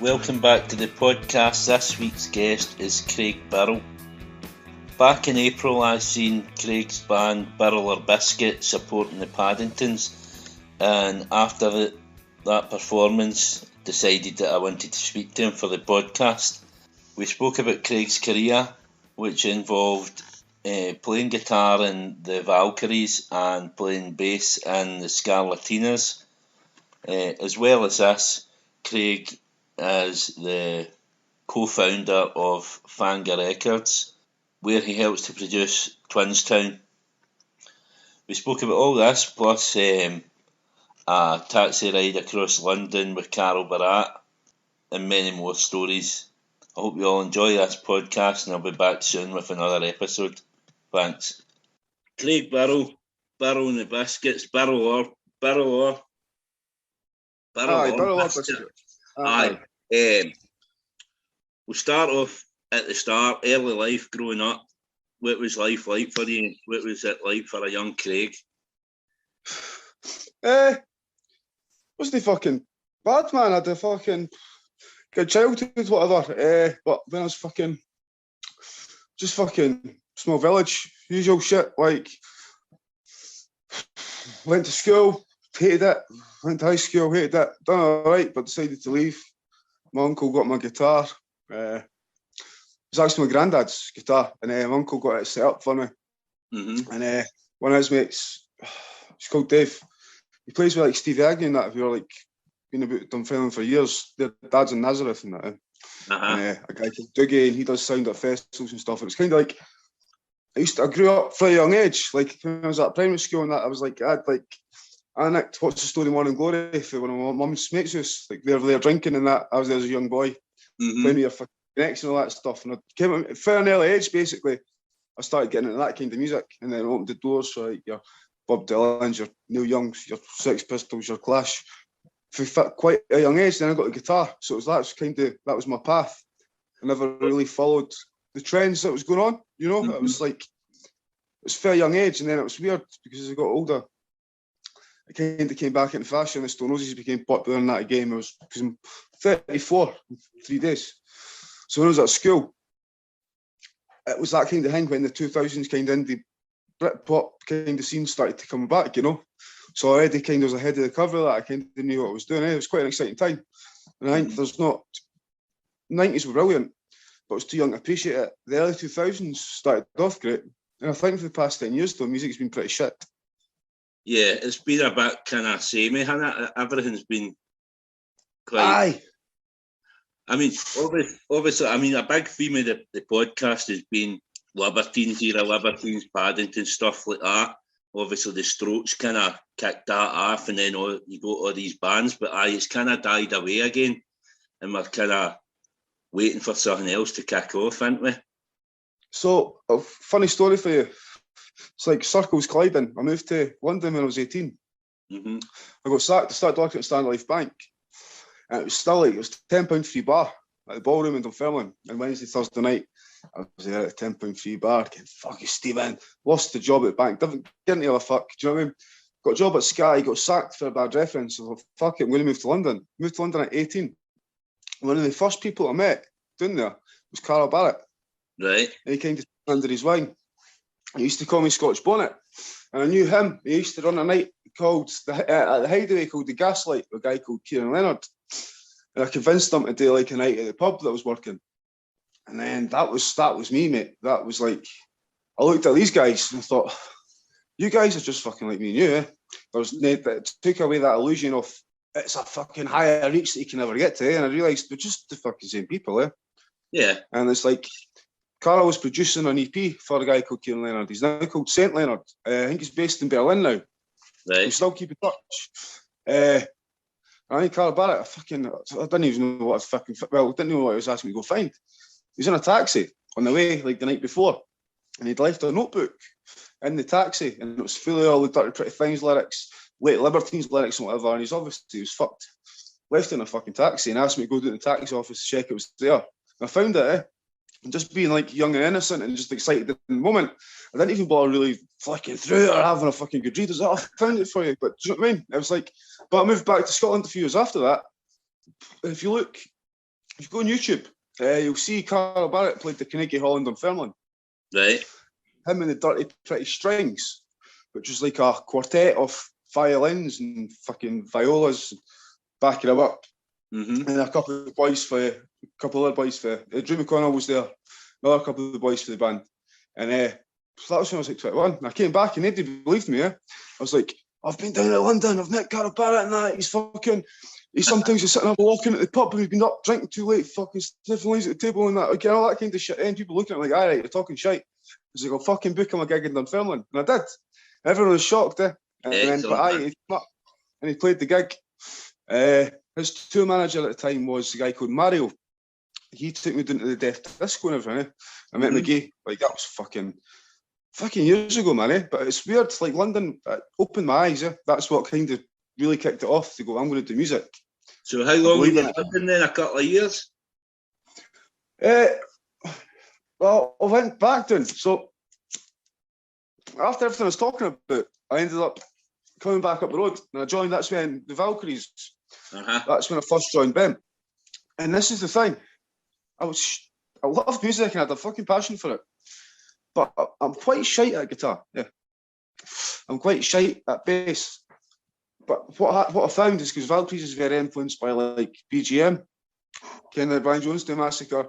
welcome back to the podcast. This week's guest is Craig Birrell. Back in April, I seen Craig's band Birrell Or Biscuit supporting the Paddingtons, and after that performance, decided that I wanted to speak to him for the podcast. We spoke about Craig's career, which involved playing guitar in the Valkyries and playing bass in the Scarlatinas. As well as this, Craig is the co-founder of Fanga Records, where he helps to produce Twinstown. We spoke about all this, plus a taxi ride across London with Carol Barat, and many more stories. I hope you all enjoy this podcast, and I'll be back soon with another episode. Thanks. Craig Birrell, Birrell and the Biscuits, Birrell Or Biscuit. Aye. We'll start off at the start, early life growing up. What was life like for you? What was it like for a young Craig? Wasn't fucking bad, man. I had a fucking good childhood, whatever. But when I was just small village, usual shit, like went to school, hated it, went to high school, hated it, done alright, but decided to leave. My uncle got my guitar. It was actually my granddad's guitar, and my uncle got it set up for me. Mm-hmm. And one of his mates, he's called Dave, he plays with like Stevie Agnew and that, who are like been about Dunfermline for years. Their dad's in Nazareth and that. And a guy called Dougie, and he does sound at festivals and stuff. It was kind of like I grew up from a young age. Like when I was at primary school and that, I was like, I nicked What's the Story Morning Glory for one of my mum's mates' house. Like they were there drinking and that. I was there as a young boy, playing with your necks and all that stuff. And I came at a an early age, basically. I started getting into that kind of music, and then opened the doors for like your Bob Dylan's, your Neil Young's, your Sex Pistols, your Clash. For quite a young age, then I got a guitar. So that was my path. I never really followed the trends that was going on, you know. It was like, it was a fair young age, and then it was weird because as I got older, it kind of came back into fashion. The Stone Roses became popular in that again. Because I'm 34 in 3 days. So when I was at school, it was that kind of thing when the 2000s kind of indie Britpop kind of scene started to come back, you know. So I already kind of was ahead of the curve of that. I kind of knew what I was doing. It was quite an exciting time. And I think 90s were brilliant, but I was too young to appreciate it. The early 2000s started off great. And I think for the past 10 years, though, music's been pretty shit. Yeah, it's been a bit kind of samey, hasn't it? Everything's been quite... Aye. I mean, obviously, a big theme of the podcast has been Libertines era, Libertines, Paddington, stuff like that. Obviously, the Strokes kind of kicked that off, and then you got all these bands, but it's kind of died away again, and we're kind of waiting for something else to kick off, aren't we? So, a funny story for you. It's like circles colliding. I moved to London when I was 18. Mm-hmm. I got sacked to start working at Standard Life Bank. And it was still like, it was £10 free bar at the ballroom in Dunfermline. And Wednesday, Thursday night, I was there at a £10 free bar. Getting fucking Stephen. Lost the job at the bank. Didn't give a fuck. Do you know what I mean? Got a job at Sky, got sacked for a bad reference. So I thought, fuck it, I'm going to move to London. Moved to London at 18. One of the first people I met down there was Carl Barrett. Right. And he kind of under his wing. He used to call me Scotch Bonnet. And I knew him. He used to run a night called, at the Hideaway, called The Gaslight, with a guy called Kieran Leonard. And I convinced him to do like a night at the pub that I was working. And then that was me, mate. That was like, I looked at these guys and I thought, you guys are just fucking like me and you, eh? It took away that illusion of it's a fucking higher reach that you can never get to, eh? And I realised we're just the fucking same people, eh? Yeah. And it's like, Carl was producing an EP for a guy called Kieran Leonard. He's now called St. Leonard. I think he's based in Berlin now. Right. We still keep in touch. I think Carl Barrett, I didn't even know what didn't know what he was asking me to go find. He was in a taxi on the way, like the night before, and he'd left a notebook in the taxi, and it was full of all the Dirty Pretty Things lyrics, Late Libertines lyrics and whatever, and he was fucked. Left in a fucking taxi and asked me to go to the taxi office to check it was there. And I found it, eh? And just being like young and innocent and just excited in the moment, I didn't even bother really flicking through it or having a fucking good read. I was like, I found it for you, but do you know what I mean? It was like, but I moved back to Scotland a few years after that. If you look if you go on YouTube, you'll see Carl Barrett played the Carnegie Hall in Dunfermline. Right. Him and the Dirty Pretty Strings, which was like a quartet of violins and fucking violas backing him up. Mm-hmm. And a couple of other boys for Drew McConnell was there, another couple of the boys for the band. And so that was when I was like 21. And I came back and nobody believed me. I was like, I've been down to London, I've met Carl Barrett and that. He's sometimes just sitting up walking at the pub and he's been up drinking too late, fucking sniffing lines at the table and that, again, all that kind of shit. And people looking at me like, all right, you're talking shite. I was like, I'll fucking book him a gig in Dunfermline. And I did. Everyone was shocked, And then, he came up and he played the gig. His tour manager at the time was a guy called Mario. He took me down to the Death Disco and everything. I met McGee. Like, that was fucking years ago, man. But it's weird. Like, London opened my eyes. That's what kind of really kicked it off to go, I'm going to do music. So how long were you in London then? A couple of years? Well, I went back then. So after everything I was talking about, I ended up coming back up the road and I joined. That's when the Valkyries. That's when I first joined them. And this is the thing. I loved music and I had a fucking passion for it. But I'm quite shite at guitar. Yeah. I'm quite shite at bass. But what I found is because Valkyries is very influenced by like BGM, kind of Brian Jones Do Massacre,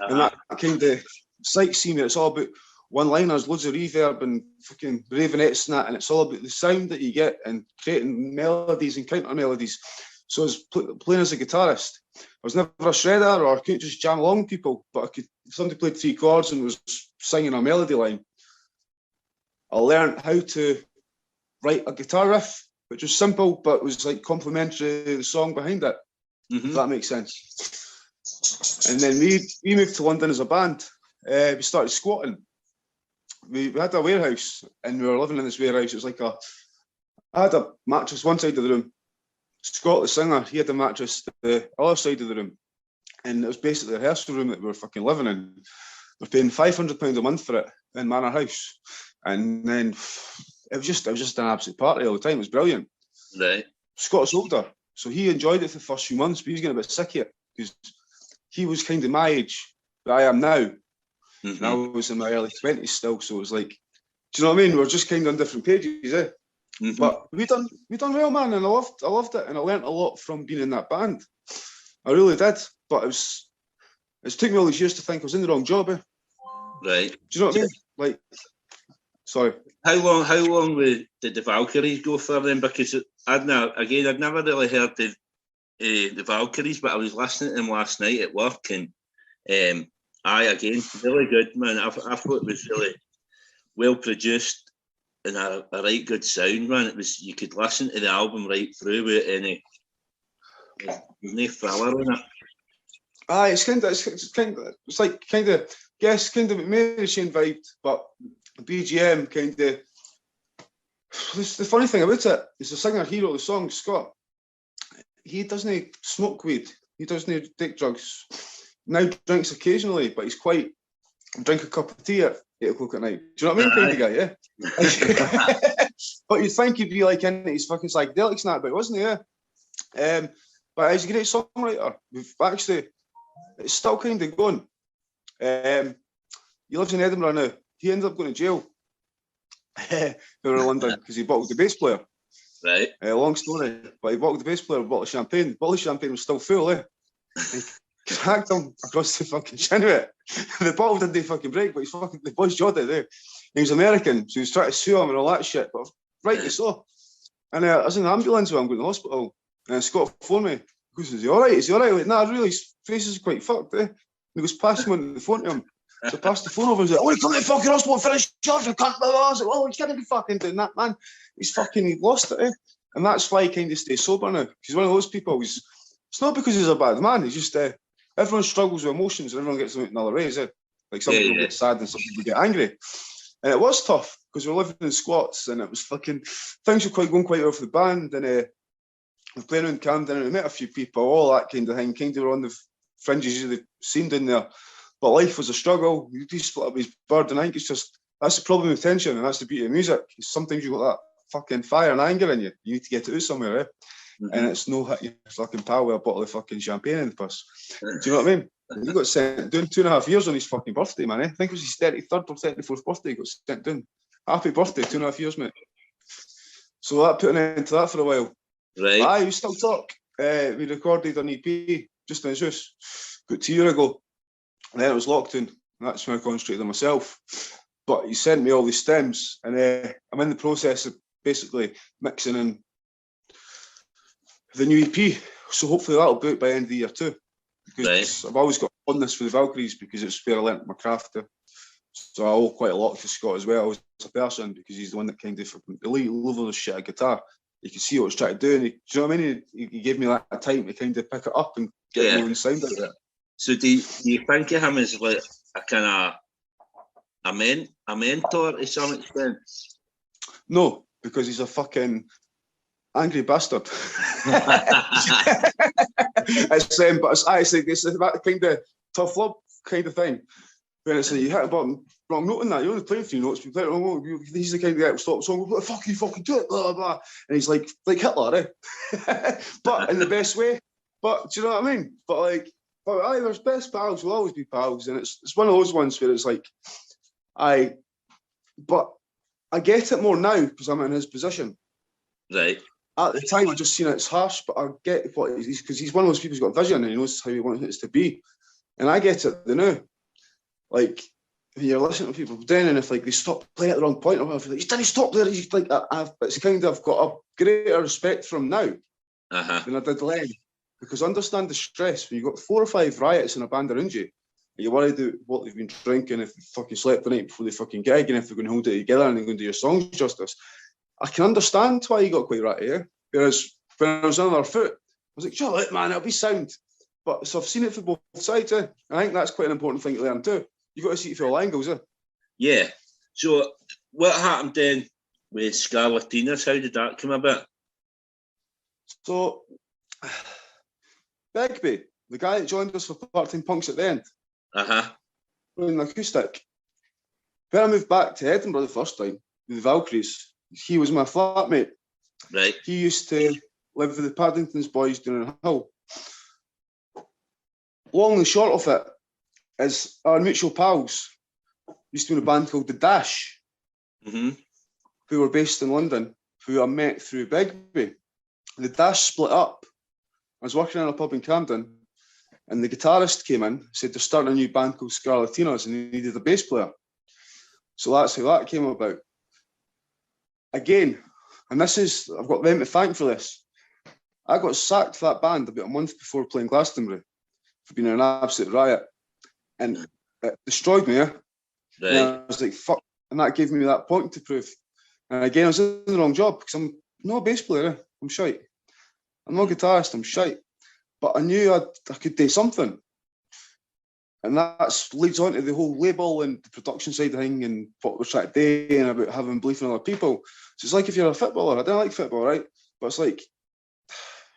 and that kind of sightsee me. It's all about one-liners, loads of reverb and fucking ravenettes and that, and it's all about the sound that you get and creating melodies and counter melodies. So I was playing as a guitarist. I was never a shredder or I couldn't just jam along with people, but if somebody played 3 chords and was singing a melody line, I learned how to write a guitar riff, which was simple, but was like complementary to the song behind it, if that makes sense. And then we moved to London as a band. We started squatting. We had a warehouse and we were living in this warehouse. It was like I had a mattress one side of the room. Scott, the singer, he had a mattress the other side of the room. And it was basically a rehearsal room that we were fucking living in. We're paying £500 a month for it in Manor House. And then it was just an absolute party all the time. It was brilliant. Right. Scott's older, so he enjoyed it for the first few months, but he was getting a bit sick of it because he was kind of my age that I am now. And I was in my early 20s still, so it was like, do you know what I mean? We're just kind of on different pages, eh? But we done well, man, and I loved it, and I learnt a lot from being in that band. I really did, but it took me all these years to think I was in the wrong job, eh? Right. Do you know what I mean? Like, sorry. How long did the Valkyries go for then? Because I'd never really heard the Valkyries, but I was listening to them last night at work, and again, really good, man. I thought it was really well produced and a right good sound, man. It was, you could listen to the album right through with any filler in it. It's like kind of Mary Chain vibed, but BGM kind of. The funny thing about it is the singer he wrote the song, Scott. He doesn't smoke weed. He doesn't take drugs. Now drinks occasionally, but he's quite drink a cup of tea at 8 o'clock at night. Do you know what I mean? Kind of guy, yeah. But you'd think he'd be like into his fucking psychedelics and that, but wasn't he? Yeah. But he's a great songwriter. It's still kind of going. He lives in Edinburgh now. He ended up going to jail. We were in London because he bottled the bass player. Right. Long story, but he bottled the bass player with a bottle of champagne. The bottle of champagne was still full, eh? He cracked him across the fucking chin with it. The bottle didn't fucking break, but the boys jawed it there. He was American, so he was trying to sue him and all that shit, but rightly so. And I was in the ambulance when I'm going to the hospital, and Scott phoned me. He goes, is he all right? Is he all right? Like, nah, really, his face is quite fucked, eh? And he goes, pass him on the phone to him. So I passed the phone over and he's like, oh, come to the fucking hospital and finish charge. I can't believe it. I was like, oh, you can't be fucking doing that, man. He lost it, eh? And that's why he kind of stays sober now. He's one of those people it's not because he's a bad man, he's just, everyone struggles with emotions and everyone gets them in other ways, eh? Like some people get sad and some people get angry. And it was tough because we were living in squats and it was fucking, things were going quite well for the band. And we're playing around Camden and we met a few people, all that kind of thing, kind of on the fringes of the scene down there. But life was a struggle. You split up his bird, and I think it's just, that's the problem with tension, and that's the beauty of music. Sometimes you've got that fucking fire and anger in you. You need to get it out somewhere, eh? and it's no hit your fucking pal with a bottle of fucking champagne in the purse. Do you know what I mean? He got sent down 2.5 years on his fucking birthday, man. I think it was his 33rd or 34th birthday. He got sent down. Happy birthday, 2.5 years, mate. So that put an end to that for a while. Right. Aye, we still talk. We recorded an EP just in his house about 2 years ago. And then it was lockdown. That's when I concentrated on myself. But he sent me all these stems, and I'm in the process of basically mixing in the new EP. So hopefully that'll be out by the end of the year too. Because I've always got fondness for the Valkyries because it's where I learnt my craft. So I owe quite a lot to Scott as well as a person, because he's the one that kind of really loved the shit at guitar. You can see what I was trying to do, and do you know what I mean? He gave me that time to kind of pick it up and get my own sound out of it. So do you think of him as like a kind of a mentor to some extent? No, because he's a fucking angry bastard. It's that kind of tough love kind of thing. When it's like you hit a button, wrong note in that, you're only playing 3 notes, you play it wrong note, he's the kind of guy that will stop the song, what the fuck you fucking do it, blah, blah. And he's like Hitler, eh? But in the best way. But do you know what I mean? But like, there's best pals will always be pals, and it's one of those ones where it's like, but I get it more now because I'm in his position. Right. At the time, I just seen it's harsh, but I get what he's, because he's one of those people who's got vision and he knows how he wants it to be. And I get it now. Like, when you're listening to people then, and if like they stop playing at the wrong point or whatever, like, he didn't stop there. He's like, it's kind of, I've got a greater respect for him now than I did then. Because understand the stress when you've got 4 or 5 riots in a band around you. You're worried about what they've been drinking, if they fucking slept the night before they fucking gig, and if they're going to hold it together and they're going to do your songs justice. I can understand why you got quite ratty, yeah? Whereas when I was on their foot, I was like, shut up, man, it'll be sound. But so I've seen it for both sides, eh? I think that's quite an important thing to learn too. You've got to see it through all angles, eh? Yeah. So what happened then with Scarlatinas? How did that come about? So, Begbie, the guy that joined us for Part-Time Punks at the end, playing acoustic. When I moved back to Edinburgh the first time with the Valkyries, he was my flatmate. Right. He used to live with the Paddington's boys down in Hull. Long and short of it is our mutual pals used to be in a band called The Dash, who were based in London, who I met through Begbie. The Dash split up. I was working in a pub in Camden, and the guitarist came in, said they're starting a new band called Scarlatinas and they needed a bass player. So that's how that came about. Again, and this is, I've got them to thank for this. I got sacked for that band about a month before playing Glastonbury for being an absolute riot. And it destroyed me, yeah? Right. And I was like, fuck. And that gave me that point to prove. And again, I was in the wrong job because I'm not a bass player, I'm shite. I'm not a guitarist, I'm shite. But I knew I could do something. And that leads on to the whole label and the production side of thing and what we're trying to do and about having belief in other people. So it's like if you're a footballer, I don't like football, right? But it's like,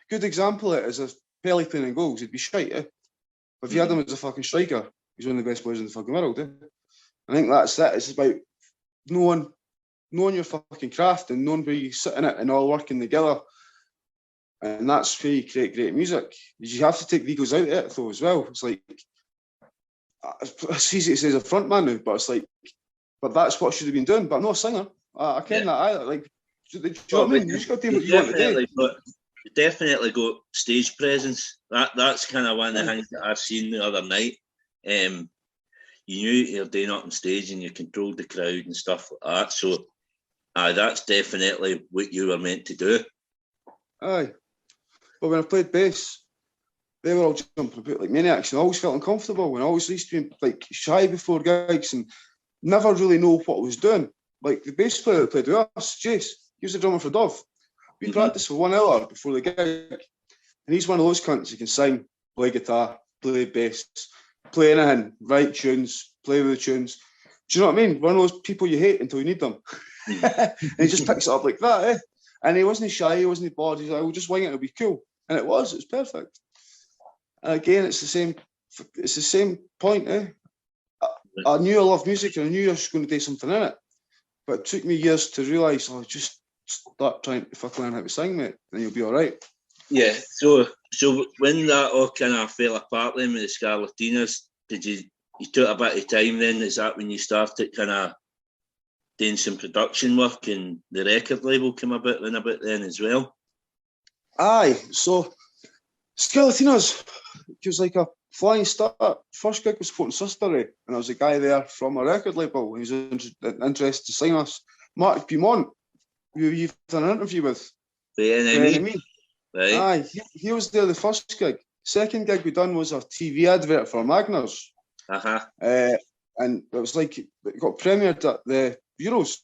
good example of it is if Pelé playing in goals, he'd be shite, eh? But if you had him as a fucking striker, he's one of the best players in the fucking world, eh? I think that's it. It's about knowing your fucking craft and knowing where you sit in it and all working together. And that's where you create great music. You have to take the egos out of it though as well. It's like, it's easy to say as a front man now, but it's like, but that's what I should have been doing. But I'm not a singer. I ken that either. Like, do you know what I mean? You just got to do what you want to do. But you definitely got stage presence. That's kind of one of the things that I've seen the other night. You knew you're doing it on stage and you controlled the crowd and stuff like that. So, that's definitely what you were meant to do. Aye. But when I played bass, they were all jumping about like maniacs and I always felt uncomfortable and I always used to be like shy before gigs and never really know what I was doing. Like the bass player that played with us, Jace, he was the drummer for Dove. We practiced for 1 hour before the gig. And he's one of those cunts who can sing, play guitar, play bass, play anything, write tunes, play with the tunes. Do you know what I mean? One of those people you hate until you need them. And he just picks it up like that, eh? And he wasn't shy, he wasn't bored. He's like, we'll just wing it, it'll be cool. And it was perfect. And again, it's the same point, eh? I knew I loved music and I knew I was going to do something in it. But it took me years to realise, just start trying to fucking learn how to sing, mate, and you'll be all right. Yeah, so when that all kind of fell apart then with the Scarlatinas, did you took a bit of time then? Is that when you started kind of doing some production work and the record label came about then as well? Aye, so Scarlatinas, it was like a flying start. First gig was supporting Sistery, and there was a guy there from a record label. He was interested to sign us. Mark Beaumont, who you've done an interview with. The NME. Right. Aye, he was there the first gig. Second gig we done was a TV advert for Magners. And it was like, it got premiered at the Euros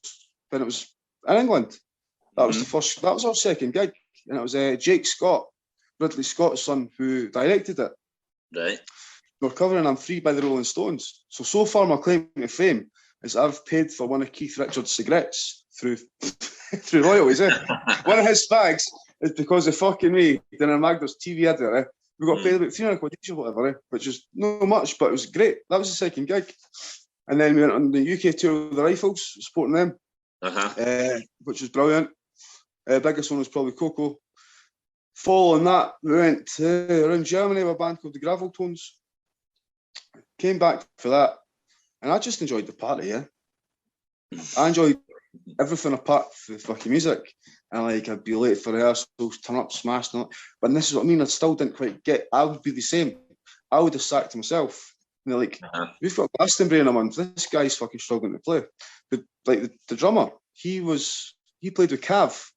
when it was in England. That was the first, that was our second gig. And it was Jake Scott, Ridley Scott's son, who directed it. Right. We're covering I'm Free by the Rolling Stones. So far my claim to fame is I've paid for one of Keith Richards' cigarettes through royalties. One of his fags is because of fucking me doing a Magners TV advert. We got paid about 300 quid each or whatever, which is not much, but it was great. That was the second gig. And then we went on the UK tour with the Rifles, supporting them, which was brilliant. Biggest one was probably Coco. Following that, we went around Germany with a band called the Gravel Tones. Came back for that, and I just enjoyed the party, I enjoyed everything apart from the fucking music. And like, I'd be late for rehearsals, turn up smashed, and but this is what I mean, I still didn't quite get, I would be the same. I would have sacked myself. And they're like, we've got Glastonbury in a month, this guy's fucking struggling to play. But like the drummer, he played with Cav.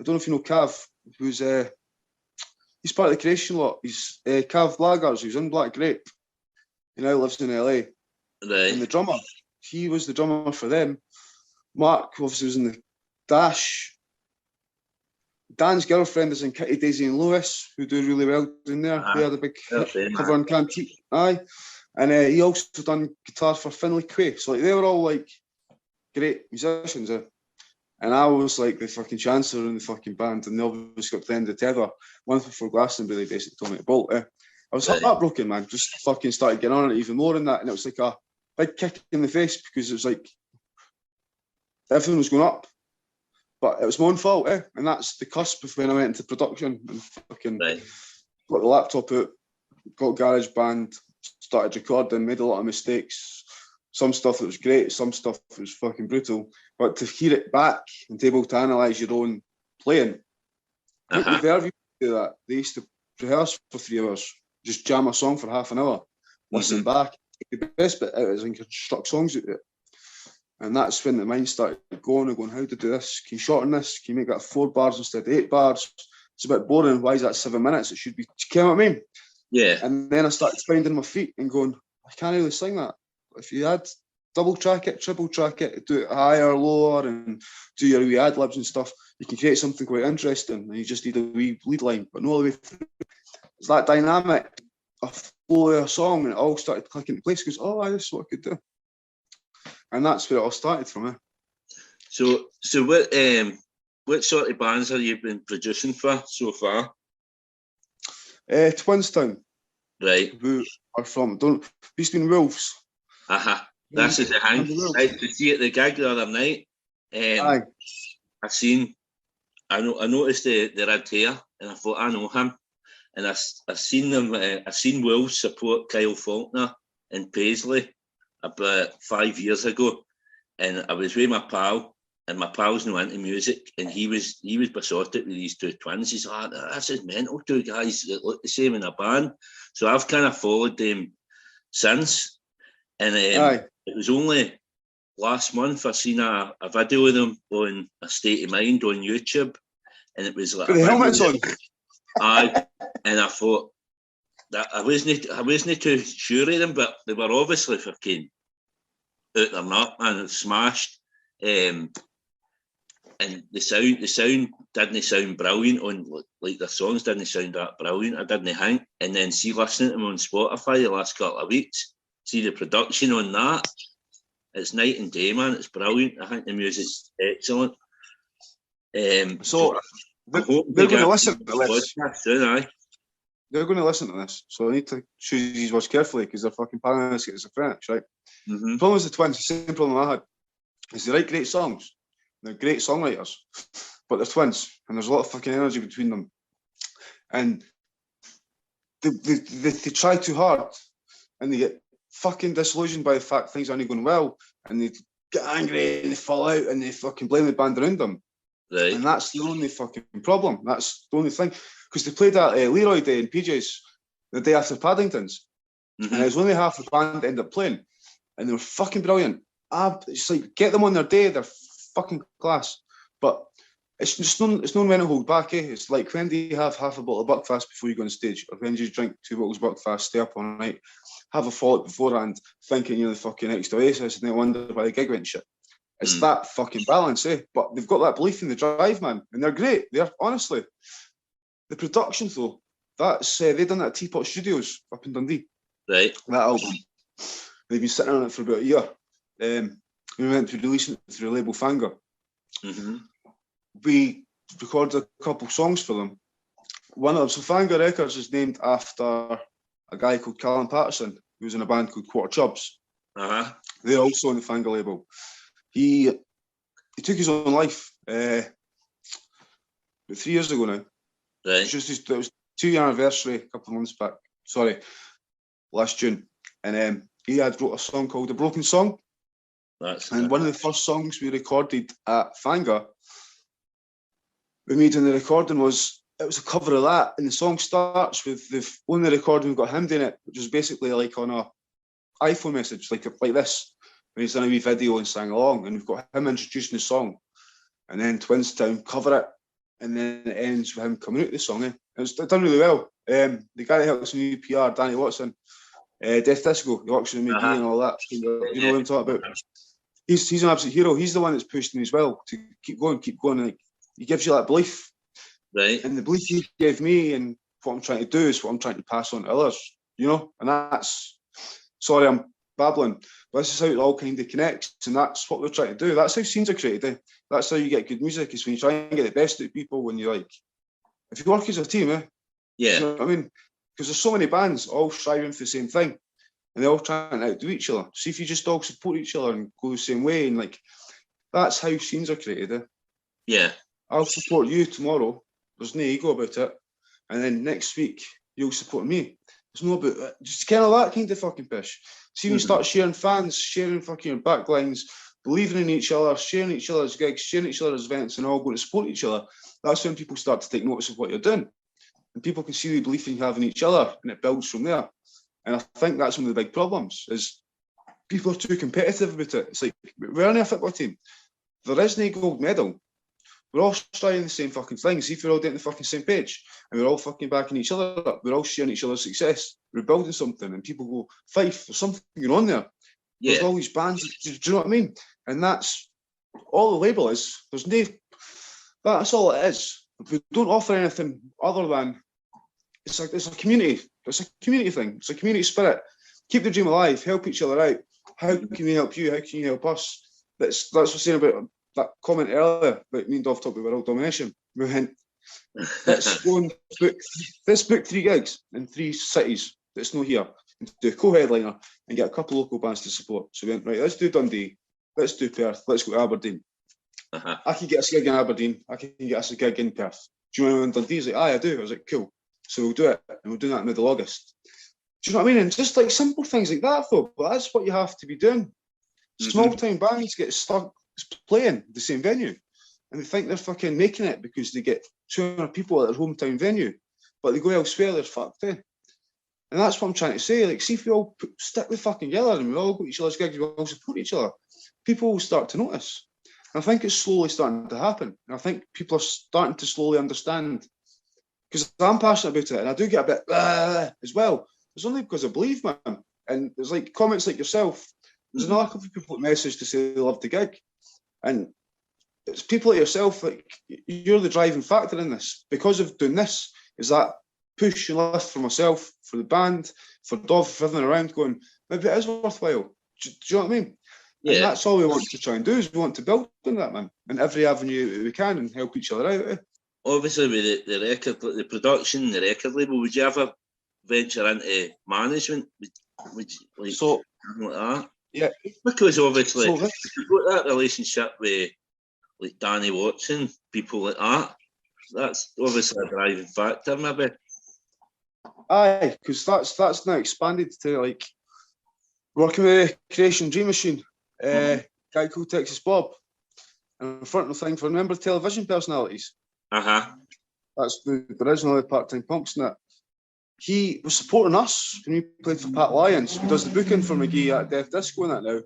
I don't know if you know Cav, who's he's part of the Creation lot. He's Cav Blaggers, who's in Black Grape. He now lives in LA. Right. And the drummer, he was the drummer for them. Mark obviously was in the Dash. Dan's girlfriend is in Kitty, Daisy and Lewis, who do really well in there. They had a big cover on Cantique. Aye. And he also done guitar for Finlay Quay. So like, they were all like great musicians. And I was like the fucking chancellor in the fucking band, and they obviously got to the end of the tether. One before Glastonbury, they basically told me to bolt. I was heartbroken, man. Just fucking started getting on it even more than that. And it was like a big kick in the face, because it was like everything was going up. But it was my own fault, and that's the cusp of when I went into production and fucking got the laptop out, got GarageBand, started recording, made a lot of mistakes. Some stuff that was great, some stuff that was fucking brutal. But to hear it back and to be able to analyse your own playing, the Verve used to do that. They used to rehearse for 3 hours, just jam a song for half an hour, listen back, take the best bit out of it and construct songs out of it. And that's when the mind started going, how to do this? Can you shorten this? Can you make that 4 bars instead of 8 bars? It's a bit boring. Why is that 7 minutes? It should be, you know what I mean? Yeah. And then I started finding my feet and going, I can't really sing that. If you had double track it, triple track it, do it higher, lower, and do your wee ad libs and stuff, you can create something quite interesting. And you just need a wee lead line, but no other way through. It's that dynamic, a flow of a song, and it all started clicking into place. Because this is what I could do. And that's where it all started from. So what sort of bands have you been producing for so far? Twinstown. Right. Who are from, used to be in Wolves. This is the hang. Right, to see at the gig the other night. I noticed the red hair, and I thought, I know him. And I seen them, I seen Wolves support Kyle Faulkner in Paisley about 5 years ago, and I was with my pal, and my pal's not into music, and he was besotted with these two twins. He's like, this is mental, 2 guys that look the same in a band. So I've kind of followed them since, and it was only last month I seen a video of them on A State of Mind on YouTube, and it was like the helmets on. And I thought, that I wasn't too sure of them, but they were obviously fucking out their nut, man. It smashed, and the sound didn't sound brilliant on, like, their songs didn't sound that brilliant. I didn't think, and then see listening to them on Spotify the last couple of weeks, see the production on that, it's night and day, man. It's brilliant. I think the music's excellent. So they're going to listen to this. They're going to listen to this, so I need to choose these words carefully, because they're fucking paranoid schizophrenics, right? The problem is the Twins, the same problem I had, is they write great songs. They're great songwriters, but they're twins, and there's a lot of fucking energy between them. And they try too hard, and they get fucking disillusioned by the fact things aren't going well, and they get angry and they fall out and they fucking blame the band around them. Right. And that's the only fucking problem. That's the only thing. Because they played at Leroy Day in PJ's the day after Paddington's. Mm-hmm. And it was only half the band that ended up playing. And they were fucking brilliant. It's like, get them on their day, they're fucking class. But it's just no when to hold back, eh? It's like, when do you have half a bottle of Buckfast before you go on stage? Or when do you drink 2 bottles of Buckfast, stay up all night, have a fallout beforehand, thinking you're the fucking next Oasis, and then wonder why the gig went shit. It's that fucking balance, eh? But they've got that belief in the drive, man. And they're great. They're, honestly. The production, though, that's they done that at Teapot Studios up in Dundee. Right. That album. They've been sitting on it for about a year. We went to release it through the label Fanga. Mm-hmm. We recorded a couple songs for them. One of them, so Fanga Records is named after a guy called Callum Patterson, who was in a band called Quarter Chubs. Uh-huh. They're also on the Fanga label. He took his own life about 3 years ago now. Right. It was 2-year anniversary a couple of months back. Sorry, last June. And he had wrote a song called The Broken Song. And one of the first songs we recorded at Fanga, we made in the recording was a cover of that. And the song starts with the only recording we've got him doing it, which is basically like on a iPhone message, like this. And he's done a wee video and sang along. And we've got him introducing the song. And then Twins Town cover it. And then it ends with him coming out with the song. Eh? It's done really well. The guy that helped us in PR, Danny Watson, Death Disco, he works with McGee and all that. You know what I'm talking about? He's an absolute hero. He's the one that's pushed me as well to keep going. Like, he gives you that belief. Right. And the belief he gave me and what I'm trying to do is what I'm trying to pass on to others, you know? And that's, sorry, I'm babbling, but this is how it all kind of connects. And that's what we're trying to do. That's how scenes are created. Eh? That's how you get good music, is when you try and get the best out of people, when you like, if you work as a team, eh? Yeah. You know what I mean? Because there's so many bands all striving for the same thing and they're all trying to outdo each other. See if you just all support each other and go the same way, and like, that's how scenes are created. Eh? Yeah. I'll support you tomorrow. There's no ego about it. And then next week, you'll support me. There's no about it. Just kind of that kind of fucking pish. See, when you start sharing fans, sharing fucking your backlines, believing in each other, sharing each other's gigs, sharing each other's events, and all going to support each other, that's when people start to take notice of what you're doing. And people can see the belief you have in each other, and it builds from there. And I think that's one of the big problems, is people are too competitive about it. It's like, we're only a football team. There is no gold medal. We're all striving the same fucking thing. See if we're all doing the fucking same page, and we're all fucking backing each other up. We're all sharing each other's success. We're building something, and people go, Fife, there's something going on there. Yeah. There's all these bands. Do you know what I mean? And that's all the label is. There's no. That's all it is. We don't offer anything other than it's a community. It's a community thing. It's a community spirit. Keep the dream alive. Help each other out. How can we help you? How can you help us? That's what I'm saying about that comment earlier about me and Dov talking about world domination. We went, let's go and book 3 gigs in 3 cities that's not here, and do a co-headliner and get a couple of local bands to support. So we went, right, let's do Dundee, let's do Perth, let's go to Aberdeen. I can get us a gig in Aberdeen, I can get us a gig in Perth. Do you want to in Dundee? He's like, aye, I do. I was like, cool. So we'll do it, and we'll do that in middle August. Do you know what I mean? And just like simple things like that, though, but that's what you have to be doing. Small time bands get stuck playing the same venue, and they think they're fucking making it because they get 200 people at their hometown venue, but they go elsewhere, they're fucked, eh? And that's what I'm trying to say. Like, see if we all stick the fucking together and we all go to each other's gigs, we all support each other, people will start to notice. And I think it's slowly starting to happen, and I think people are starting to slowly understand, because I'm passionate about it, and I do get a bit as well. It's only because I believe, man. And there's like comments like yourself. There's another couple of people that message to say they love the gig. And it's people like yourself, like, you're the driving factor in this. Because of doing this, is that push and lift for myself, for the band, for Dov, for everyone around, going, maybe it is worthwhile. Do you know what I mean? Yeah. And that's all we want to try and do, is we want to build on that, man, in every avenue we can, and help each other out. Obviously, with the record, the production, the record label, would you ever venture into management? Would you, like, something like that? Yeah, because obviously you've got that relationship with like Danny Watson, people like that. that's obviously a driving factor, maybe. Aye, because that's now expanded to like working with Creation Dream Machine, guy called Texas Bob, and in front of the thing for remember television personalities. That's the original part-time punks and that. He was supporting us when we played for Pat Lyons, who does the booking for McGee at Death Disco and that now.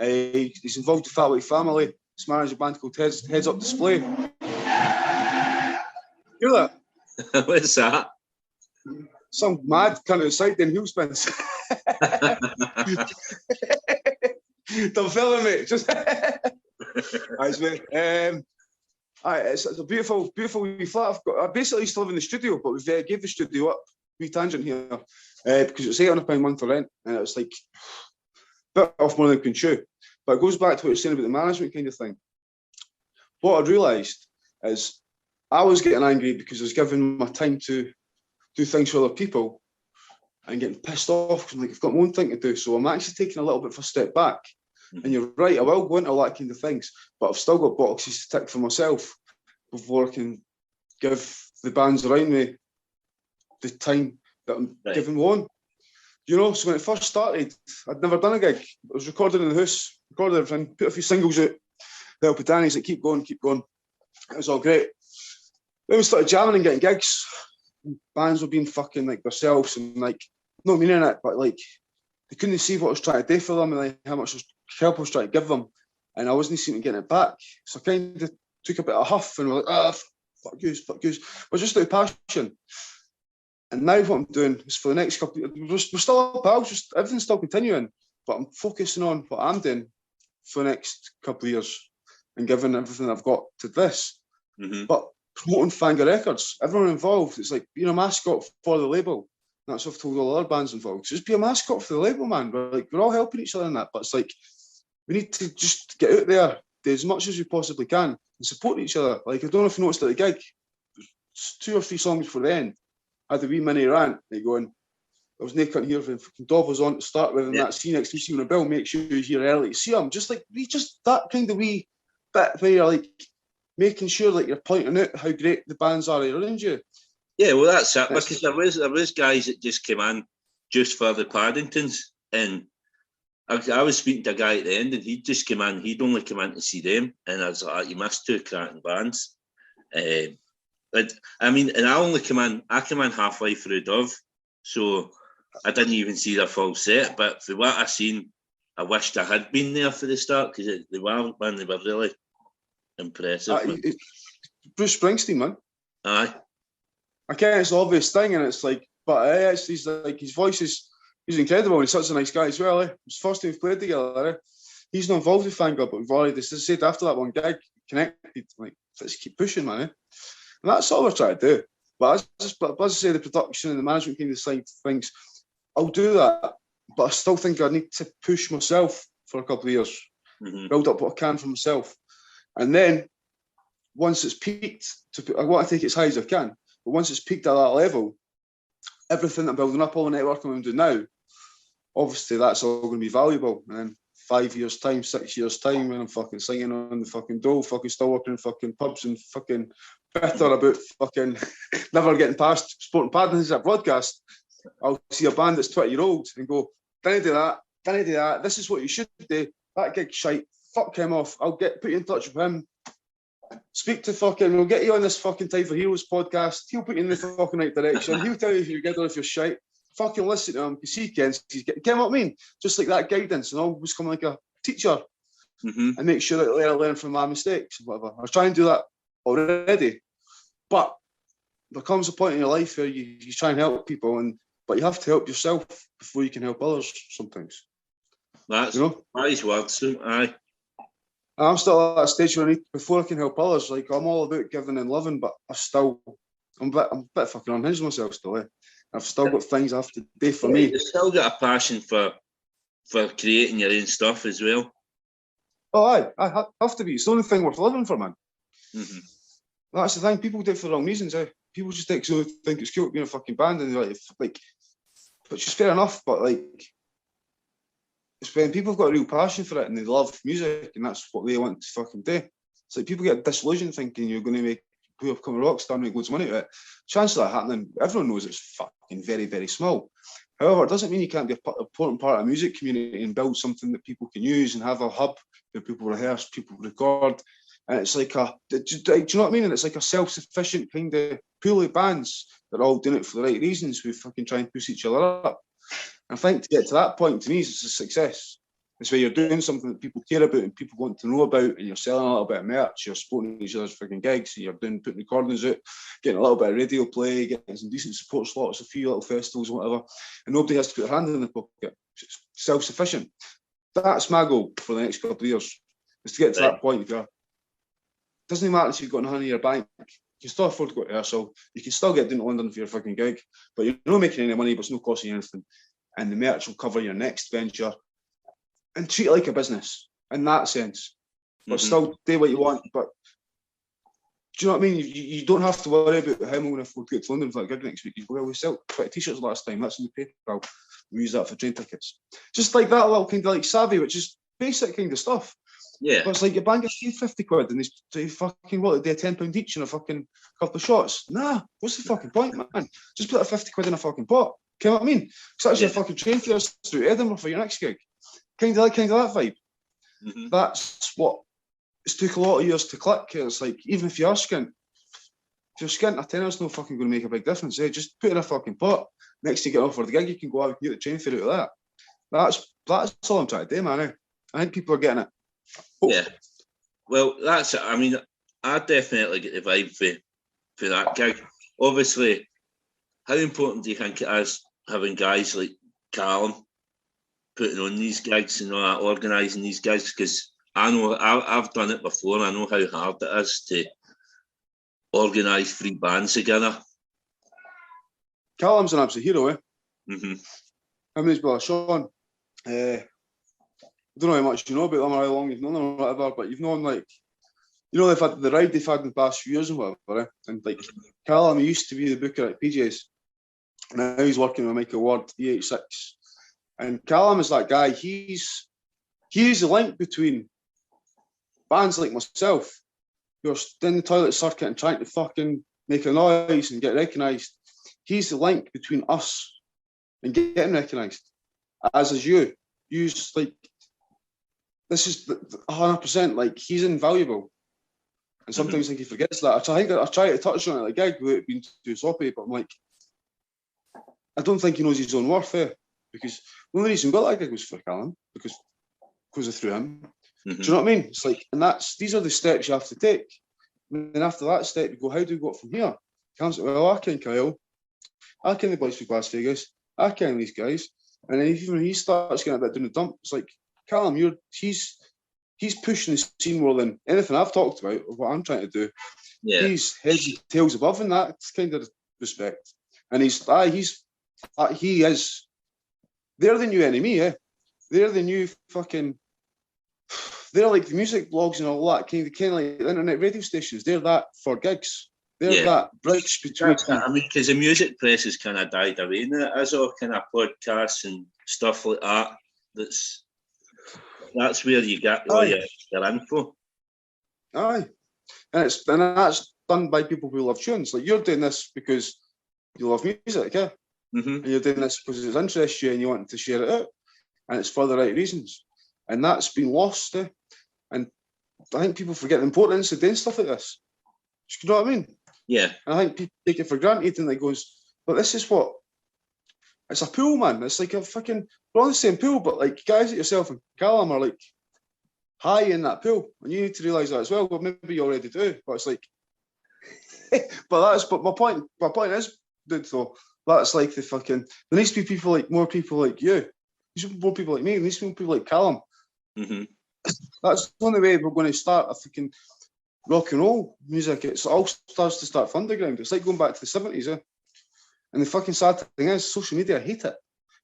He's involved with Fat White Family. He's managed a band called Heads Up Display. Hear that? What's that? Some mad kind of side in heel spins. Don't feel it, mate. Just it's a beautiful wee flat. I basically used to live in the studio, but we've gave the studio up. Wee tangent here, because it's £800 a month for rent, and it's like a bit off more than I can chew. But it goes back to what you're saying about the management kind of thing. What I realised is I was getting angry because I was giving my time to do things for other people and getting pissed off because I'm like, I've got my own thing to do. So I'm actually taking a little bit of a step back. And you're right, I will go into all that kind of things, but I've still got boxes to tick for myself before I can give the bands around me the time that I'm giving one. You know, so when it first started, I'd never done a gig. I was recording in the house, recorded everything, put a few singles out, the help of Danny's like, keep going. It was all great. Then we started jamming and getting gigs. Bands were being fucking like themselves and like, not meaning it, but like, they couldn't see what I was trying to do for them and like how much help I was trying to give them. And I wasn't seeming to get it back. So I kind of took a bit of huff and we're like, fuck yous. But just out of passion. And now what I'm doing is for the next couple of years, we're still up, pals, just everything's still continuing, but I'm focusing on what I'm doing for the next couple of years and giving everything I've got to this. But promoting Fanga Records, everyone involved, it's like being a mascot for the label. That's what I've told all other bands involved. Just be a mascot for the label, man. We're all helping each other in that, but it's like we need to just get out there, do as much as we possibly can and support each other. Like, I don't know if you noticed at the gig, 2 or 3 songs before the end, I had a wee mini rant, like going, I was naked here when fucking Dov was on to start with, and that see next to you on a bill, make sure you're here early. See him, just like, that kind of wee bit where you're like, making sure like you're pointing out how great the bands are around you. Yeah, well, that's it, because there was guys that just came in just for the Paddingtons, and I was speaking to a guy at the end, and he'd just come in, he'd only come in to see them, and I was like, you missed 2 cracking bands. But I mean, and I came in halfway through Dove, so I didn't even see their full set, but for what I seen, I wished I had been there for the start, because they were really impressive. Bruce Springsteen, man. Aye. I can't, it's the obvious thing, and it's like, but he's like, his voice is, he's incredible, and he's such a nice guy as well. It's the first time we've played together. He's not involved with Fanga, but we've already, as I said, after that one gig, connected, like, let's keep pushing, man. And that's all we're trying to do. But as I say, the production and the management kind of side of things, I'll do that, but I still think I need to push myself for a couple of years, build up what I can for myself. And then, once it's peaked, I want to take it as high as I can, but once it's peaked at that level, everything I'm building up, all the networking I'm doing now, obviously that's all going to be valuable. And then 5 years' time, 6 years' time, when I'm fucking singing on the fucking dole, fucking still working in fucking pubs and fucking bitter about fucking never getting past Sporting Paddingtons at broadcast, I'll see a band that's 20-year-old and go, didn't do that, this is what you should do, that gig's shite, fuck him off, I'll put you in touch with him, speak to fucking, we'll get you on this fucking Time for Heroes podcast, he'll put you in the fucking right direction, he'll tell you if you're good or if you're shite, fucking listen to him, because he kens, you know what I mean? Just like that guidance, and always come like a teacher, and make sure that I learn from my mistakes, and whatever. I was trying to do that already, but there comes a point in your life where you try and help people, but you have to help yourself before you can help others sometimes. That's, you know? Wise words, aye. I'm still at that stage where before I can help others, like, I'm all about giving and loving, but I'm a bit fucking unhinged myself still, I've still got things I have to do for me. You've still got a passion for creating your own stuff as well. Oh, I have to be. It's the only thing worth living for, man. That's the thing. People do it for the wrong reasons. People just think it's cool being a fucking band, and they're like, which is fair enough. But like, it's when people have got a real passion for it and they love music, and that's what they want to fucking do. It's like people get disillusioned thinking you're going to make who have become a rock star and make loads of money out of it. Chance of that happening, everyone knows it's fucking very, very small. However, it doesn't mean you can't be an important part of the music community and build something that people can use and have a hub where people rehearse, people record. And it's like do you know what I mean? And it's like a self-sufficient kind of pool of bands that are all doing it for the right reasons. We fucking try and push each other up. And I think to get to that point, to me, it's a success. It's where you're doing something that people care about and people want to know about, and you're selling a little bit of merch, you're supporting each other's freaking gigs, and you're putting recordings out, getting a little bit of radio play, getting some decent support slots, a few little festivals and whatever, and nobody has to put their hand in the pocket. It's self-sufficient. That's my goal for the next couple of years, is to get to that point where it doesn't matter if you've got nothing in your bank, you can still afford to go to rehearsal, you can still get down to London for your fucking gig, but you're not making any money, but it's not costing you anything, and the merch will cover your next venture. And treat it like a business in that sense, but still do what you want. But do you know what I mean? You don't have to worry about how I'm going to afford to get to London for that gig next week. You go, well, we sell 20 t-shirts last time. That's in the PayPal. We use that for train tickets. Just like that little kind of like savvy, which is basic kind of stuff. Yeah. But it's like your band gets paid 50 quid and they fucking what? They do £10 each and a fucking couple of shots. Nah, what's the fucking point, man? Just put a 50 quid in a fucking pot. You know what I mean? Because that's your fucking train fares through Edinburgh for your next gig. Kind of that vibe. That's what it's took a lot of years to click. It's like, even if you are skint, if you're skint, a tenner's no fucking going to make a big difference. Just put in a fucking pot. Next to get off for the gig, you can go out and get the train fare out of that. That's all I'm trying to do, man. I think people are getting it. Yeah. Well, that's it. I mean, I definitely get the vibe for that gig. Obviously, how important do you think it is having guys like Callum putting on these gigs and all that, organising these gigs? Because I know I've done it before and I know how hard it is to organise 3 bands together. Callum's an absolute hero, eh? Him and his brother Sean. I don't know how much you know about them or how long you've known them or whatever, but you've known, like, you know, they've had the ride they've had in the past few years and whatever, eh? And like Callum, he used to be the booker at PJ's. Now he's working with Michael Ward, E86. And Callum is that guy. He's the link between bands like myself who are in the toilet circuit and trying to fucking make a noise and get recognised. He's the link between us and getting recognised. As is you. You's like, this is 100%, like, he's invaluable. And sometimes I think he forgets that. I try to touch on it like gig without being too sloppy, but I'm like, I don't think he knows his own worth, because the only reason we got that gig was for Callum, because of through him. Do you know what I mean? It's like, and these are the steps you have to take. And then after that step, you go, how do we go from here? Callum's like, well, I ken Kyle, I ken the boys from Las Vegas, I ken these guys. And then even when he starts getting a bit down the dump, it's like, Callum, he's pushing the scene more than anything I've talked about or what I'm trying to do. Yeah. He's heads and tails above in that kind of respect. And he is. They're the new enemy, They're the new fucking. They're like the music blogs and all that, kind of like the internet radio stations. They're that for gigs. They're that bridge between. I mean, because the music press has kind of died away now. As all kind of podcasts and stuff like that. That's where you get all your info. Aye, and that's done by people who love tunes. Like, you're doing this because you love music, And you're doing this because it interests you and you want to share it out, and it's for the right reasons. And that's been lost, And I think people forget the importance of doing stuff like this. You know what I mean? Yeah. And I think people take it for granted, and they goes, but this is what. It's a pool, man. It's like a fucking. We're on the same pool, but like guys like yourself and Callum are like high in that pool, and you need to realise that as well. Well, maybe you already do, but it's like. But my point is, dude, though, that's like the fucking. There needs to be more people like you. There needs to be more people like me. There needs to be more people like Callum. That's the only way we're going to start a fucking rock and roll music. It all starts to start from underground. It's like going back to the 70s, And the fucking sad thing is, social media, I hate it.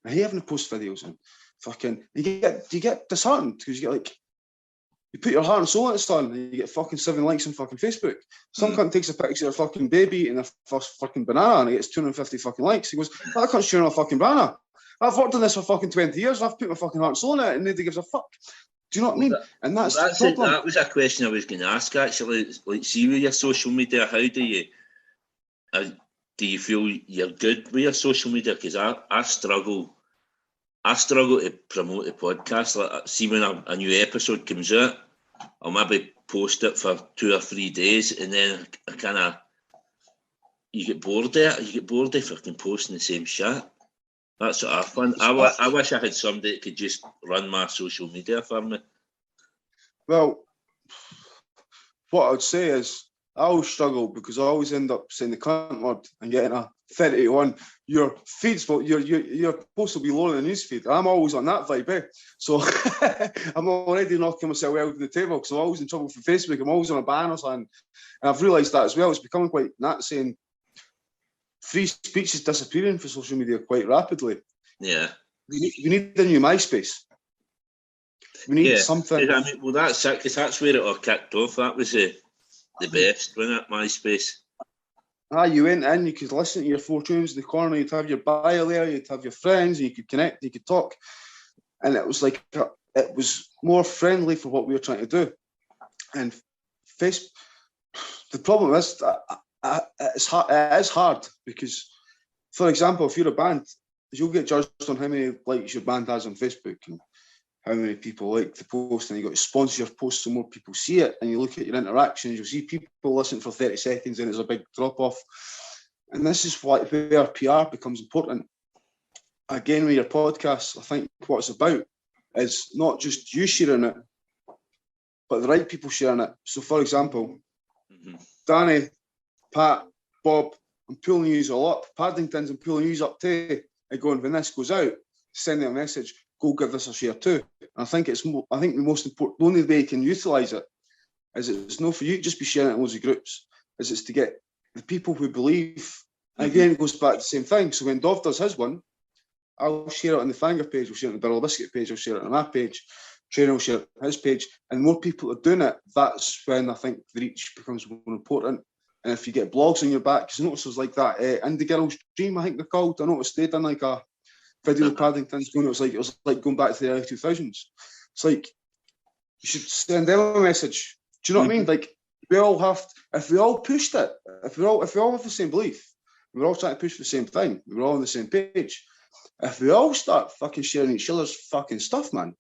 I hate having to post videos and fucking. You get disheartened because you get like, you put your heart and soul into something and you get fucking 7 likes on fucking Facebook. Some cunt takes a picture of a fucking baby eating a first fucking banana and it gets 250 fucking likes. He goes, that cunt's chewing on a fucking banana. I've worked on this for fucking 20 years and I've put my fucking heart and soul in it and nobody gives a fuck. Do you know what I mean? And that's the problem. That was a question I was going to ask, actually. Like, see, with your social media, how do you feel you're good with your social media? Because I struggle to promote the podcast. Like, see, when a new episode comes out, I'll maybe post it for 2 or 3 days, and then I kind of, you get bored of it. You get bored if I can post the same shit. That's what I find. I wish I had somebody that could just run my social media for me. Well, what I'd say is I always struggle because I always end up saying the cunt word and getting a 30-1. Your feed's, your post will be lower than the newsfeed. I'm always on that vibe, eh? So I'm already knocking myself out of the table because I'm always in trouble for Facebook. I'm always on a ban or something. And I've realised that as well. It's becoming quite saying free speech is disappearing for social media quite rapidly. Yeah. We need a new MySpace. We need something. I mean, well, that's it, because that's where it all kicked off. That was the best, wasn't it, MySpace? You went in, you could listen to your 4 tunes in the corner, you'd have your bio there, you'd have your friends, and you could connect, you could talk. And it was like, it was more friendly for what we were trying to do. And the problem is, it is hard because, for example, if you're a band, you'll get judged on how many likes your band has on Facebook and how many people like the post, and you've got to sponsor your post so more people see it. And you look at your interactions, you'll see people listen for 30 seconds and it's a big drop off. And this is where PR becomes important. Again, with your podcast, I think what it's about is not just you sharing it, but the right people sharing it. So, for example, Danny, Pat, Bob, I'm pulling you all up. Paddington's, I'm pulling you up too. And going, when this goes out, send them a message. Go give this a share too. And I think the most important, the only way you can utilise it is it's not for you to just be sharing it in loads of groups, is it's to get the people who believe. And again, it goes back to the same thing. So when Dov does his one, I'll share it on the Fanger page, I'll share it on the Birrell Or Biscuit page, I'll share it on my page, Trainer will share it on his page, and more people are doing it. That's when I think the reach becomes more important. And if you get blogs on your back, because I noticed it was like that Indie Girls Dream, I think they're called. I noticed they done like a video of Paddington's going. It was like going back to the early 2000s. It's like you should send them a message. Do you know what I mean? Like we all have. If we all pushed it, if we all have the same belief, we're all trying to push for the same thing. We're all on the same page. If we all start fucking sharing each other's fucking stuff, man,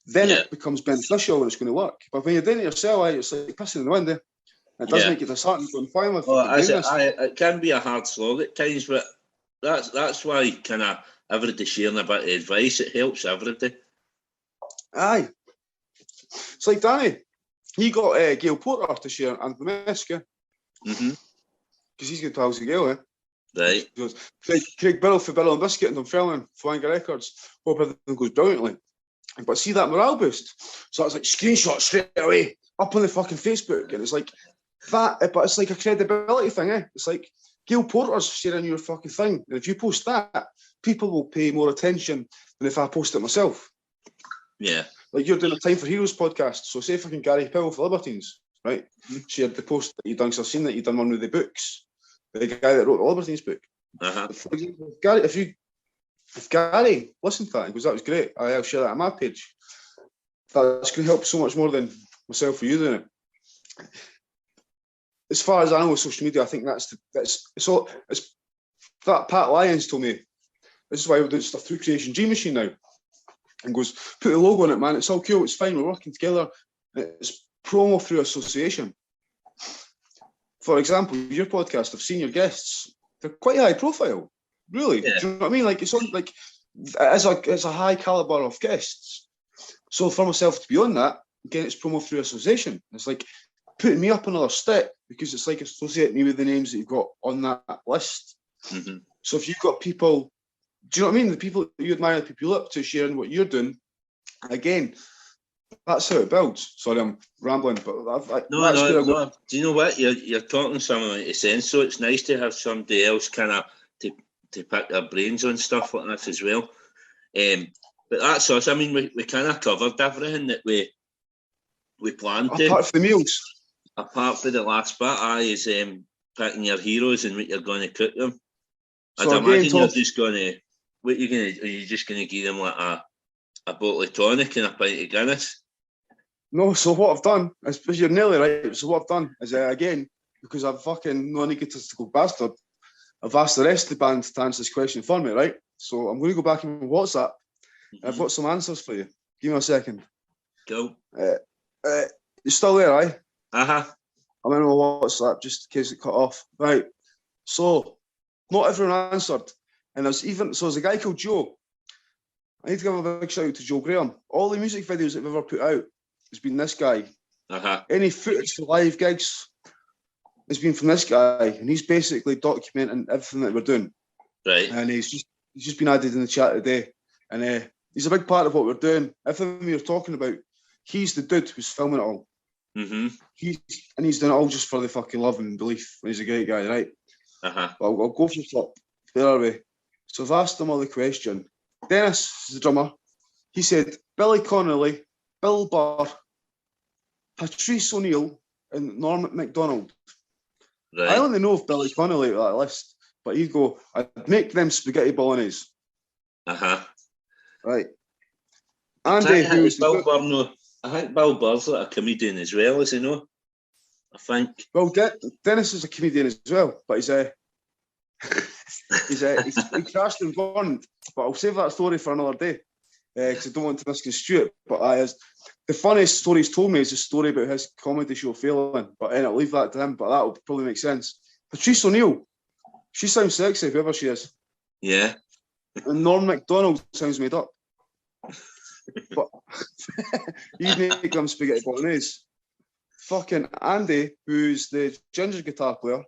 then it becomes beneficial and it's going to work. But when you're doing it yourself, it's like pissing in the wind. It does make it disheartening going finally. It can be a hard slog at times, but that's why kind of everybody sharing a bit of advice, it helps everybody. Aye. It's like Danny. He got Gail Porter to share Anthem Esca. Because he's good pals with Gail, eh? Right. Craig Birrell for Birrell and Biscuit and Dunfermline, Flanger Records. Hope everything goes brilliantly. But see that morale boost. So it's like screenshot straight away up on the fucking Facebook. And it's like that, but it's like a credibility thing, eh? It's like Gail Porter's sharing your fucking thing. And if you post that, people will pay more attention than if I post it myself. Yeah. Like you're doing a Time for Heroes podcast. So say fucking Gary Powell for Libertines, right? Shared the post that you've done, because I've seen that you've done one with the books. The guy that wrote the Libertines book. For example, Gary, if Gary listened to that and goes, that was great, I'll share that on my page. That's going to help so much more than myself or you doing it. As far as I know with social media, I think it's that Pat Lyons told me, this is why we're doing stuff through Creation G Machine now. And goes, put the logo on it, man. It's all cool. It's fine. We're working together. It's promo through association. For example, your podcast, I've seen your guests. They're quite high profile, really. Yeah. Do you know what I mean? Like it's a high caliber of guests. So for myself to be on that, again, it's promo through association. It's like putting me up another step because it's like associating me with the names that you've got on that list. So if you've got people, do you know what I mean? The people that you admire, the people you look up to, sharing what you're doing. Again, that's how it builds. Sorry, I'm rambling, but no. Do you know what? You're talking something like sense. So it's nice to have somebody else kind of to pick their brains on stuff like this as well. But that's us. I mean, we kind of covered everything that we planned to. Apart from the meals. Apart from the last bit, is picking your heroes and what you're going to cook them. So I'd imagine you're just going to. What are you just going to give them like A bottle of tonic and a pint of Guinness. No, so what I've done is, because you're nearly right, so what I've done is, again, because I'm fucking no egotistical bastard, I've asked the rest of the band to answer this question for me, right? So I'm going to go back in WhatsApp, and I've got some answers for you. Give me a second. Go. You're still there, aye? Uh-huh. I'm in my WhatsApp just in case it cut off. Right. So, not everyone answered. And there's a guy called Joe. I need to give a big shout out to Joe Graham. All the music videos that we've ever put out has been this guy. Uh-huh. Any footage for live gigs has been from this guy. And he's basically documenting everything that we're doing. Right. And he's just been added in the chat today. And he's a big part of what we're doing. Everything we were talking about, he's the dude who's filming it all. Mm-hmm. He's done it all just for the fucking love and belief. He's a great guy, right? Uh-huh. But I'll go for the top. Where are we? So I've asked him all the question. Dennis is the drummer. He said Billy Connolly, Bill Burr, Patrice O'Neill, and Norm MacDonald. Right. I only know of Billy Connolly out of that list, but he'd go, I'd make them spaghetti bolognese. Uh-huh. Right. Andy, who's Bill Burr, no. I think Bill Burr's like a comedian as well, is he no? I think. Well, Dennis is a comedian as well, but he's he crashed and burned. But I'll save that story for another day because I don't want to misconstrue it. But the funniest story he's told me is a story about his comedy show failing. But I'll leave that to him. But that will probably make sense. Patrice O'Neill, she sounds sexy, whoever she is. Yeah. And Norm MacDonald sounds made up. But he'd make them spaghetti bolognese. Fucking Andy, who's the ginger guitar player,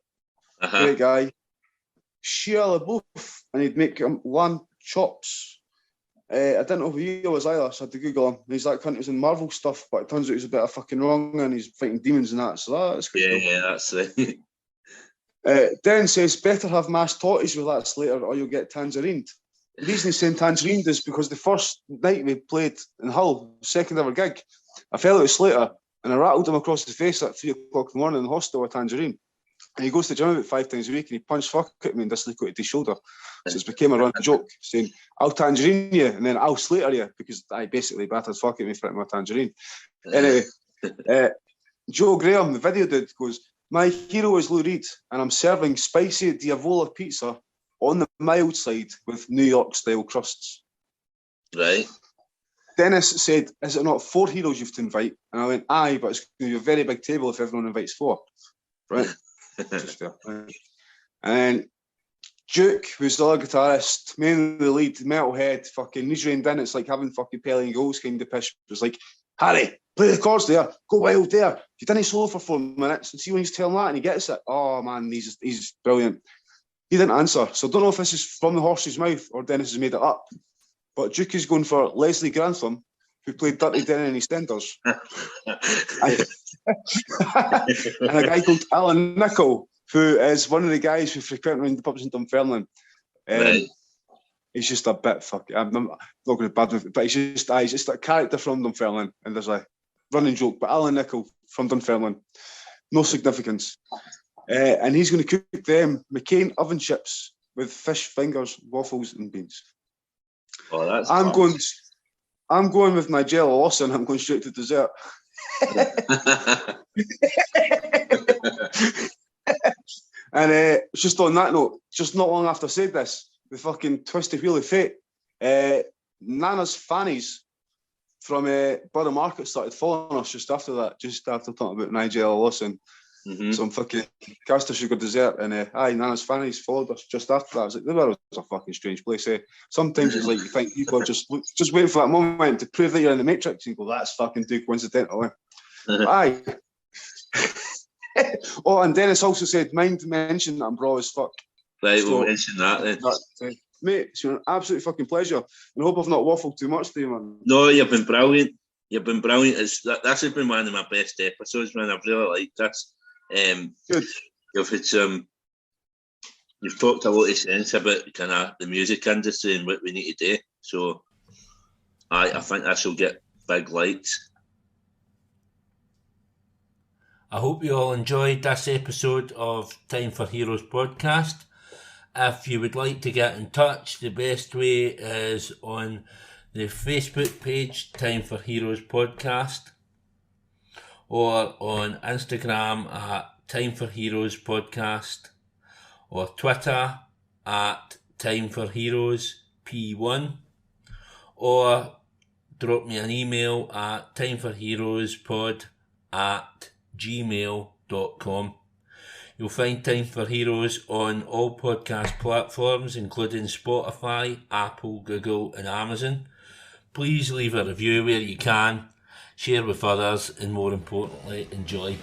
great guy, Shia LaBeouf, and he'd make him lamb chops. I didn't know who he was either, so I had to Google him. He's that cunt who's in Marvel stuff, but it turns out he's a bit of fucking wrong and he's fighting demons and that, so that's quite cool. Yeah, that's it. Den says, better have mashed tortoise with that Slater or you'll get tangerine. The reason he's saying tangerine is because the first night we played in Hull, second ever gig, I fell out with Slater and I rattled him across the face at 3 o'clock in the morning in the hostel with tangerine. And he goes to the gym about 5 times a week and he punched fuck at me and dislocated his shoulder. So it became a running joke saying, I'll tangerine you and then I'll Slater you because I basically battered fuck at me for my tangerine. Anyway, Joe Graham, the video dude, goes, my hero is Lou Reed and I'm serving spicy Diavola pizza on the mild side with New York style crusts. Right. Dennis said, is it not 4 heroes you've to invite? And I went, aye, but it's going to be a very big table if everyone invites 4. Right? Just fair. Right. And Duke, who's the other guitarist, mainly the lead, metalhead, fucking knees reined in. It's like having fucking Pelly and Goals kind of pish. It was like, Harry, play the chords there, go wild there. You didn't solo for 4 minutes and see when he's telling that and he gets it. Oh man, he's brilliant. He didn't answer, so I don't know if this is from the horse's mouth or Dennis has made it up. But Duke is going for Leslie Grantham, who played Dirty Denny in EastEnders. And a guy called Alan Nichol, who is one of the guys who frequent around the pubs in Dunfermline. Right. He's just a bit fucking. I'm not going to bad with it, but he's just a character from Dunfermline, and there's a running joke. But Alan Nichol from Dunfermline, no significance. And he's going to cook them McCain oven chips with fish fingers, waffles, and beans. Oh, that's. I'm going with Nigella Lawson. I'm going straight to dessert. And just on that note, just not long after I said this, the fucking twisted wheel of fate, Nana's Fannies from Borough Market started following us just after that, just after talking about Nigella Lawson. Mm-hmm. Some fucking Caster Sugar Dessert and Nana's Fannies followed us just after that. I was like, the world is a fucking strange place. Sometimes it's like you think people are just waiting for that moment to prove that you're in the Matrix and you go, that's fucking too coincidental. Aye. Oh, and Dennis also said, mind to mention that I'm raw as fuck. Right, so, we'll mention that then. Mate, it's been an absolute fucking pleasure. And I hope I've not waffled too much to you, man. No, you've been brilliant. You've been brilliant. This has been one of my best episodes, man. I've really liked this. Good. You've talked a lot of sense about kind of the music industry and what we need to do. So I think this will get big likes. I hope you all enjoyed this episode of Time for Heroes podcast. If you would like to get in touch, the best way is on the Facebook page, Time for Heroes Podcast, or on Instagram at Time for Heroes Podcast, or Twitter at Time for Heroes P1, or drop me an email at timeforheroespod@gmail.com. You'll find Time for Heroes on all podcast platforms, including Spotify, Apple, Google and Amazon. Please leave a review where you can, share with others, and more importantly, enjoy.